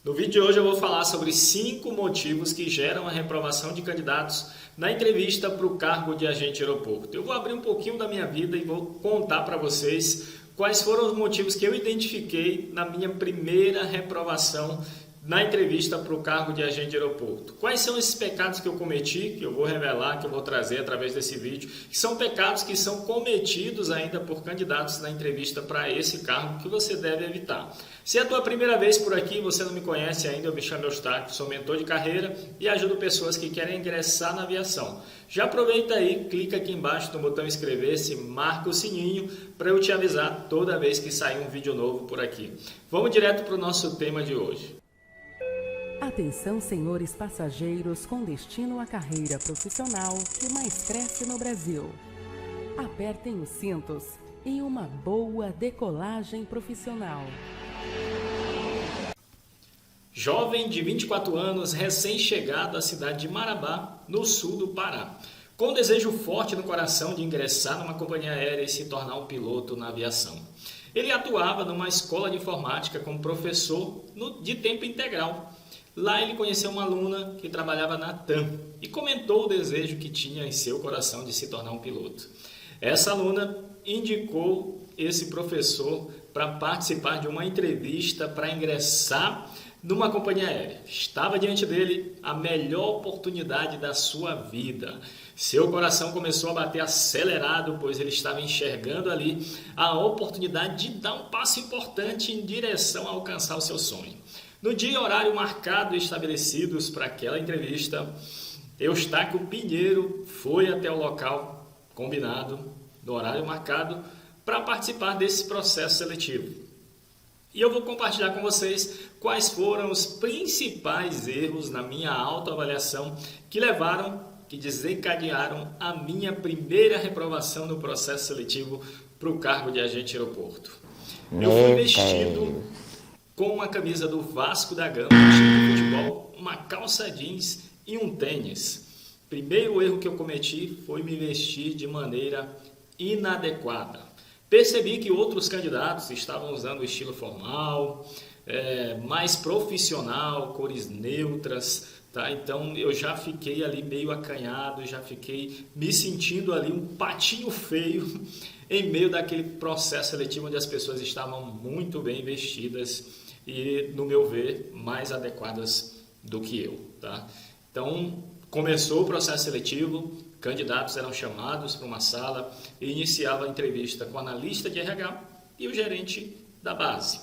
No vídeo de hoje eu vou falar sobre 5 motivos que geram a reprovação de candidatos na entrevista para o cargo de agente aeroporto. Eu vou abrir um pouquinho da minha vida e vou contar para vocês quais foram os motivos que eu identifiquei na minha primeira reprovação na entrevista para o cargo de agente de aeroporto. Quais são esses pecados que eu cometi, que eu vou revelar, que eu vou trazer através desse vídeo, que são pecados que são cometidos ainda por candidatos na entrevista para esse cargo que você deve evitar. Se é a tua primeira vez por aqui, você não me conhece ainda, eu me chamo Eustáquio, sou mentor de carreira e ajudo pessoas que querem ingressar na aviação. Já aproveita aí, clica aqui embaixo no botão inscrever-se, marca o sininho para eu te avisar toda vez que sair um vídeo novo por aqui. Vamos direto para o nosso tema de hoje. Atenção, senhores passageiros com destino à carreira profissional que mais cresce no Brasil. Apertem os cintos e uma boa decolagem profissional. Jovem de 24 anos, recém-chegado à cidade de Marabá, no sul do Pará, com um desejo forte no coração de ingressar numa companhia aérea e se tornar um piloto na aviação. Ele atuava numa escola de informática como professor de tempo integral. Lá ele conheceu uma aluna que trabalhava na TAM e comentou o desejo que tinha em seu coração de se tornar um piloto. Essa aluna indicou esse professor para participar de uma entrevista para ingressar numa companhia aérea. Estava diante dele a melhor oportunidade da sua vida. Seu coração começou a bater acelerado, pois ele estava enxergando ali a oportunidade de dar um passo importante em direção a alcançar o seu sonho. No dia e horário marcado e estabelecidos para aquela entrevista, Eustáquio Pinheiro foi até o local combinado, no horário marcado, para participar desse processo seletivo. E eu vou compartilhar com vocês quais foram os principais erros na minha autoavaliação que desencadearam a minha primeira reprovação no processo seletivo para o cargo de agente aeroporto. Eu fui vestido com uma camisa do Vasco da Gama, um time de futebol, uma calça jeans e um tênis. Primeiro erro que eu cometi foi me vestir de maneira inadequada. Percebi que outros candidatos estavam usando o estilo formal, mais profissional, cores neutras, tá? Então eu já fiquei ali meio acanhado, já fiquei me sentindo ali um patinho feio em meio daquele processo seletivo onde as pessoas estavam muito bem vestidas e, no meu ver, mais adequadas do que eu, tá? Então, começou o processo seletivo, candidatos eram chamados para uma sala e iniciava a entrevista com o analista de RH e o gerente da base.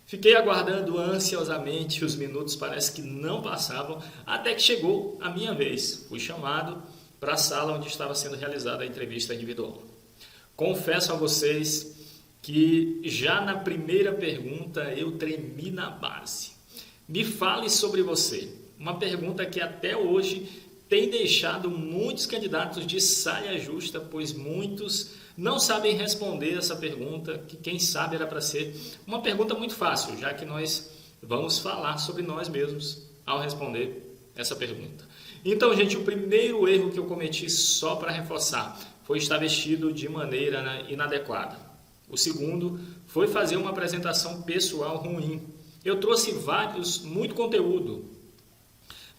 Fiquei aguardando ansiosamente, os minutos parece que não passavam, até que chegou a minha vez. Fui chamado para a sala onde estava sendo realizada a entrevista individual. Confesso a vocês que já na primeira pergunta eu tremi na base. Me fale sobre você. Uma pergunta que até hoje tem deixado muitos candidatos de saia justa, pois muitos não sabem responder essa pergunta, que quem sabe era para ser uma pergunta muito fácil, já que nós vamos falar sobre nós mesmos ao responder essa pergunta. Então, gente, o primeiro erro que eu cometi, só para reforçar, foi estar vestido de maneira inadequada. O segundo foi fazer uma apresentação pessoal ruim. Eu trouxe muito conteúdo,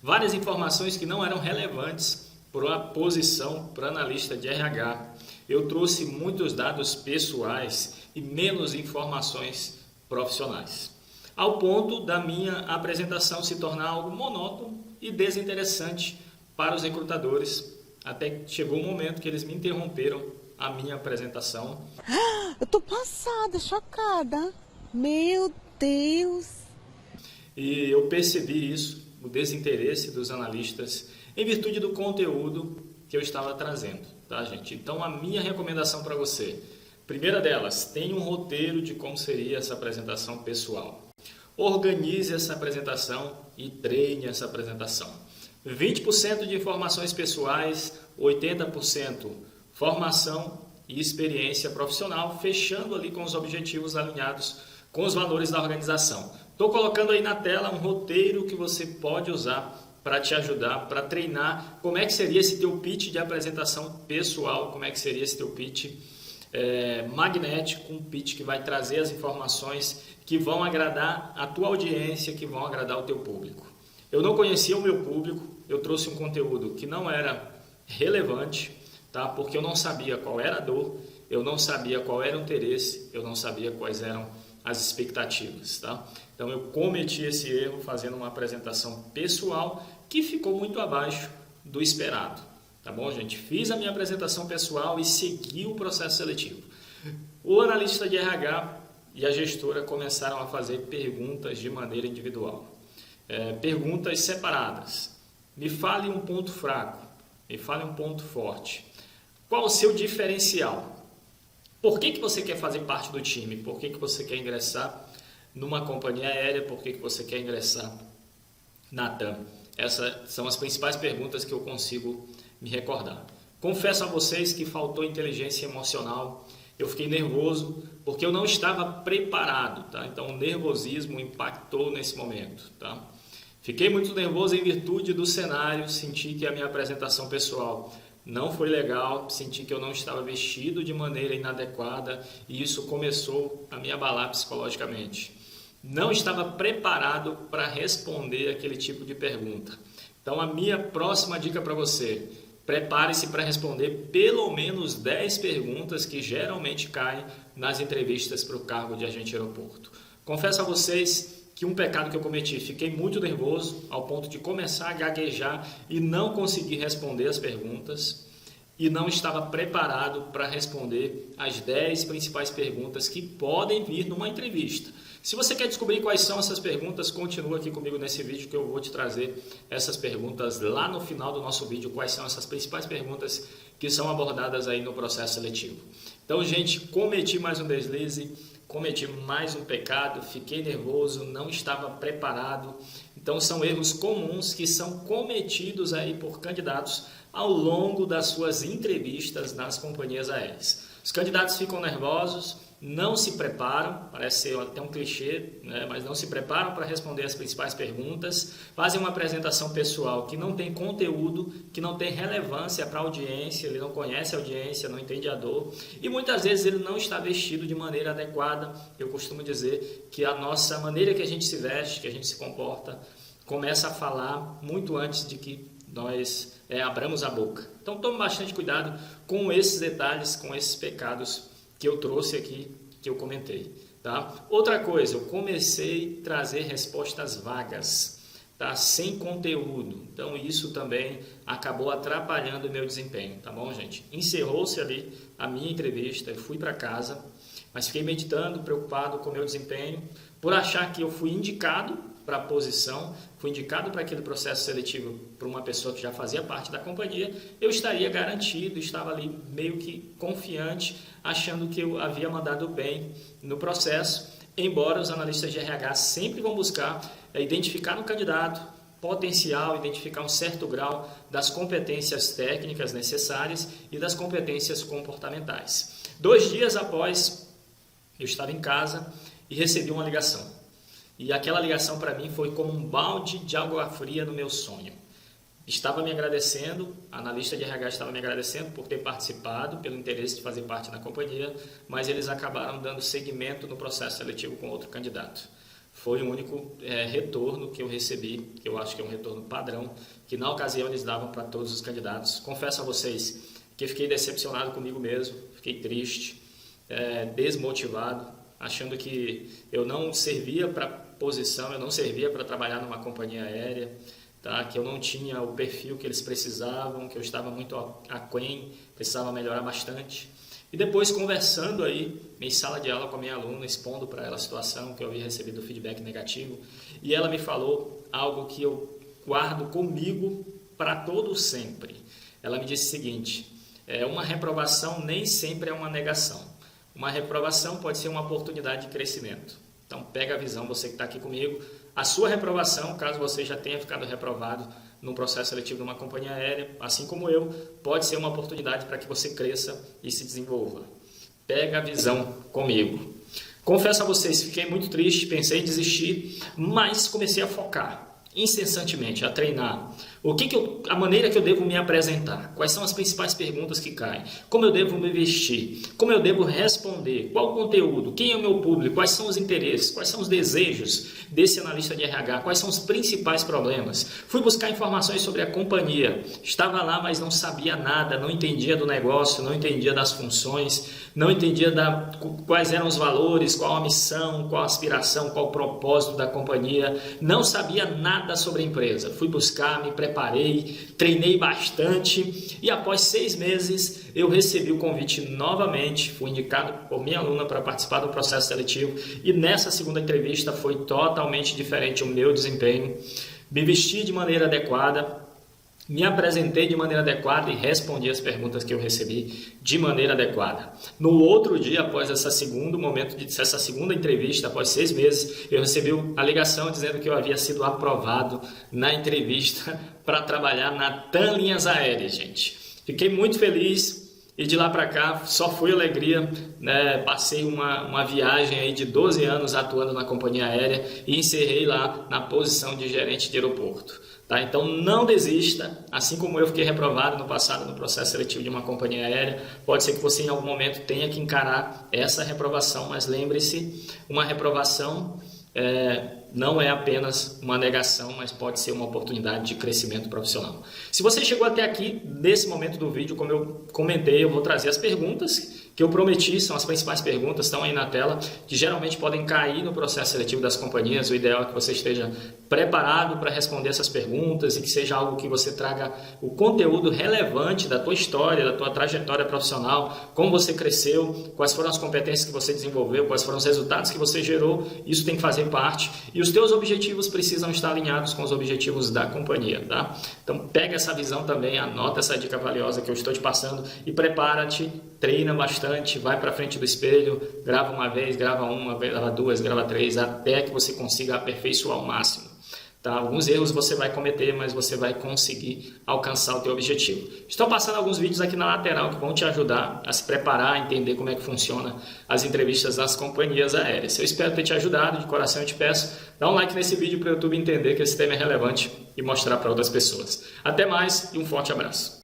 várias informações que não eram relevantes para a posição para analista de RH. Eu trouxe muitos dados pessoais e menos informações profissionais, ao ponto da minha apresentação se tornar algo monótono e desinteressante para os recrutadores, até que chegou um momento que eles me interromperam a minha apresentação. Eu tô passada, chocada. Meu Deus! E eu percebi isso, o desinteresse dos analistas, em virtude do conteúdo que eu estava trazendo, tá, gente? Então, a minha recomendação para você, primeira delas, tenha um roteiro de como seria essa apresentação pessoal. Organize essa apresentação e treine essa apresentação. 20% de informações pessoais, 80% formação e experiência profissional, fechando ali com os objetivos alinhados com os valores da organização. Estou colocando aí na tela um roteiro que você pode usar para te ajudar, para treinar como é que seria esse teu pitch de apresentação pessoal, como é que seria esse teu pitch magnético, um pitch que vai trazer as informações que vão agradar a tua audiência, que vão agradar o teu público. Eu não conhecia o meu público, eu trouxe um conteúdo que não era relevante, tá? Porque eu não sabia qual era a dor, eu não sabia qual era o interesse, eu não sabia quais eram as expectativas, tá? Então eu cometi esse erro fazendo uma apresentação pessoal que ficou muito abaixo do esperado, tá bom, gente? Fiz a minha apresentação pessoal e segui o processo seletivo. O analista de RH e a gestora começaram a fazer perguntas de maneira individual, perguntas separadas. Me fale um ponto fraco, me fale um ponto forte. Qual o seu diferencial? Por que você quer fazer parte do time? Por que você quer ingressar numa companhia aérea? Por que você quer ingressar na TAM? Essas são as principais perguntas que eu consigo me recordar. Confesso a vocês que faltou inteligência emocional. Eu fiquei nervoso porque eu não estava preparado, tá? Então o nervosismo impactou nesse momento, tá? Fiquei muito nervoso em virtude do cenário, senti que a minha apresentação pessoal não foi legal, senti que eu não estava vestido de maneira inadequada e isso começou a me abalar psicologicamente. Não estava preparado para responder aquele tipo de pergunta. Então a minha próxima dica para você: prepare-se para responder pelo menos 10 perguntas que geralmente caem nas entrevistas para o cargo de agente de aeroporto. Confesso a vocês que um pecado que eu cometi, fiquei muito nervoso ao ponto de começar a gaguejar e não conseguir responder as perguntas e não estava preparado para responder as 10 principais perguntas que podem vir numa entrevista. Se você quer descobrir quais são essas perguntas, continua aqui comigo nesse vídeo que eu vou te trazer essas perguntas lá no final do nosso vídeo, quais são essas principais perguntas que são abordadas aí no processo seletivo. Então, gente, cometi mais um deslize, cometi mais um pecado, fiquei nervoso, não estava preparado. Então são erros comuns que são cometidos aí por candidatos ao longo das suas entrevistas nas companhias aéreas. Os candidatos ficam nervosos, não se preparam, parece ser até um clichê, né? Mas não se preparam para responder as principais perguntas, fazem uma apresentação pessoal que não tem conteúdo, que não tem relevância para a audiência, ele não conhece a audiência, não entende a dor e muitas vezes ele não está vestido de maneira adequada. Eu costumo dizer que a nossa maneira que a gente se veste, que a gente se comporta, começa a falar muito antes de que nós abramos a boca. Então tome bastante cuidado com esses detalhes, com esses pecados que eu trouxe aqui, que eu comentei, tá? Outra coisa, eu comecei a trazer respostas vagas, tá? Sem conteúdo, então isso também acabou atrapalhando o meu desempenho, tá bom, gente? Encerrou-se ali a minha entrevista, eu fui para casa, mas fiquei meditando, preocupado com o meu desempenho, por achar que eu fui indicado para a posição, fui indicado para aquele processo seletivo por uma pessoa que já fazia parte da companhia, eu estaria garantido, estava ali meio que confiante, achando que eu havia mandado bem no processo, embora os analistas de RH sempre vão buscar identificar no candidato potencial, identificar um certo grau das competências técnicas necessárias e das competências comportamentais. 2 dias após, eu estava em casa e recebi uma ligação. E aquela ligação para mim foi como um balde de água fria no meu sonho. Estava me agradecendo, a analista de RH estava me agradecendo por ter participado, pelo interesse de fazer parte da companhia, mas eles acabaram dando seguimento no processo seletivo com outro candidato. Foi o único retorno que eu recebi, que eu acho que é um retorno padrão, que na ocasião eles davam para todos os candidatos. Confesso a vocês que fiquei decepcionado comigo mesmo, fiquei triste, desmotivado, achando que eu não servia para posição, eu não servia para trabalhar numa companhia aérea, tá? Que eu não tinha o perfil que eles precisavam, que eu estava muito aquém, precisava melhorar bastante. E depois, conversando aí em sala de aula com a minha aluna, expondo para ela a situação, que eu havia recebido feedback negativo, e ela me falou algo que eu guardo comigo para todo sempre. Ela me disse o seguinte: uma reprovação nem sempre é uma negação. Uma reprovação pode ser uma oportunidade de crescimento. Então, pega a visão, você que está aqui comigo. A sua reprovação, caso você já tenha ficado reprovado num processo seletivo de uma companhia aérea, assim como eu, pode ser uma oportunidade para que você cresça e se desenvolva. Pega a visão comigo. Confesso a vocês, fiquei muito triste, pensei em desistir, mas comecei a focar incessantemente, a treinar. A maneira que eu devo me apresentar? Quais são as principais perguntas que caem? Como eu devo me vestir? Como eu devo responder? Qual o conteúdo? Quem é o meu público? Quais são os interesses? Quais são os desejos desse analista de RH? Quais são os principais problemas? Fui buscar informações sobre a companhia. Estava lá, mas não sabia nada, não entendia do negócio, não entendia das funções, não entendia quais eram os valores, qual a missão, qual a aspiração, qual o propósito da companhia. Não sabia nada sobre a empresa. Fui buscar, me preparei, treinei bastante e após 6 meses eu recebi o convite novamente, fui indicado por minha aluna para participar do processo seletivo e nessa segunda entrevista foi totalmente diferente o meu desempenho. Me vesti de maneira adequada, me apresentei de maneira adequada e respondi as perguntas que eu recebi de maneira adequada. No outro dia, após essa segunda entrevista, após 6 meses, eu recebi a ligação dizendo que eu havia sido aprovado na entrevista para trabalhar na TAM Linhas Aéreas, gente. Fiquei muito feliz e de lá para cá só foi alegria, né? Passei uma viagem aí de 12 anos atuando na companhia aérea e encerrei lá na posição de gerente de aeroporto. Tá? Então não desista, assim como eu fiquei reprovado no passado no processo seletivo de uma companhia aérea, pode ser que você em algum momento tenha que encarar essa reprovação, mas lembre-se, uma reprovação não é apenas uma negação, mas pode ser uma oportunidade de crescimento profissional. Se você chegou até aqui, nesse momento do vídeo, como eu comentei, eu vou trazer as perguntas que eu prometi, são as principais perguntas, estão aí na tela, que geralmente podem cair no processo seletivo das companhias. O ideal é que você esteja preparado para responder essas perguntas e que seja algo que você traga o conteúdo relevante da tua história, da tua trajetória profissional, como você cresceu, quais foram as competências que você desenvolveu, quais foram os resultados que você gerou, isso tem que fazer parte. E os teus objetivos precisam estar alinhados com os objetivos da companhia, tá? Então pega essa visão também, anota essa dica valiosa que eu estou te passando e prepara-te, treina bastante, vai para frente do espelho, grava uma vez, grava uma, grava 2, grava 3, até que você consiga aperfeiçoar ao máximo. Tá? Alguns erros você vai cometer, mas você vai conseguir alcançar o teu objetivo. Estou passando alguns vídeos aqui na lateral que vão te ajudar a se preparar, a entender como é que funciona as entrevistas das companhias aéreas. Eu espero ter te ajudado, de coração eu te peço, dá um like nesse vídeo para o YouTube entender que esse tema é relevante e mostrar para outras pessoas. Até mais e um forte abraço.